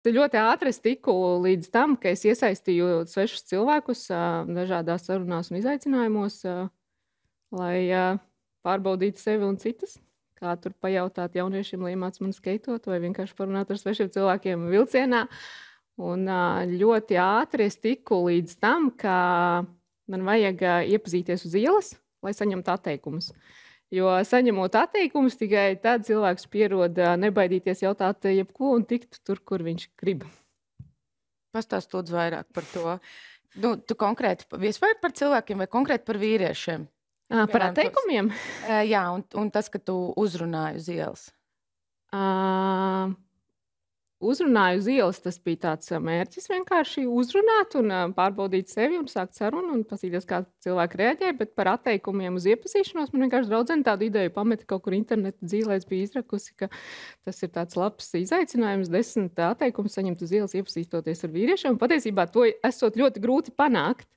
Ļoti ātri es tiku līdz tam, ka es iesaistīju svešus cilvēkus dažādās sarunās un izaicinājumos, lai pārbaudītu sevi un citus. Kā tur pajautāt jauniešiem, lai iemāc man skeitot, vai vienkārši parunāt ar svešiem cilvēkiem vilcienā. Un ļoti ātri es tiku līdz tam, ka man vajag iepazīties uz ielas, lai saņemtu atteikumus. Jo saņemot atteikumus, tikai tad cilvēks pierod nebaidīties jautāt jebko un tikt tur, kur viņš grib. Pastāst lūdzu vairāk par to. Nu, tu konkrēti vispār par cilvēkiem vai konkrēti par vīriešiem? Par atteikumiem? Jā, un tas, ka tu uzrunāji uz ielas. Uzrunāju uz ielas, tas bija tāds mērķis vienkārši uzrunāt un pārbaudīt sevi un sākt sarunu un paskatīties, kā cilvēki reaģē, bet par atteikumiem uz iepazīšanos man vienkārši draudzene tādu ideju pameta kaut kur interneta dzīvē, bija izrakusi, ka tas ir tāds labs izaicinājums, 10 atteikumus saņemt uz ielas, iepazīstoties ar vīriešiem, un patiesībā to esot ļoti grūti panākt.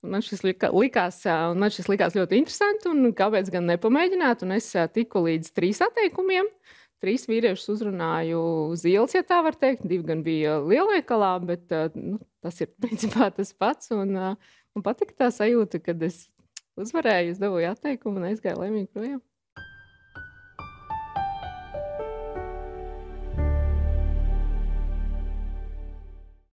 Un man šis likās ļoti interesanti, un kāpēc gan nepamēģināt, un es tiku līdz 3 atteikumiem. 3 vīriešus uzrunāju uz ielas, ja tā var teikt. 2 gan bija lielveikalā, bet tas ir principā tas pats. Man patika tā sajūta, kad es uzvarēju, es dabūju atteikumu un aizgāju laimīgi projām.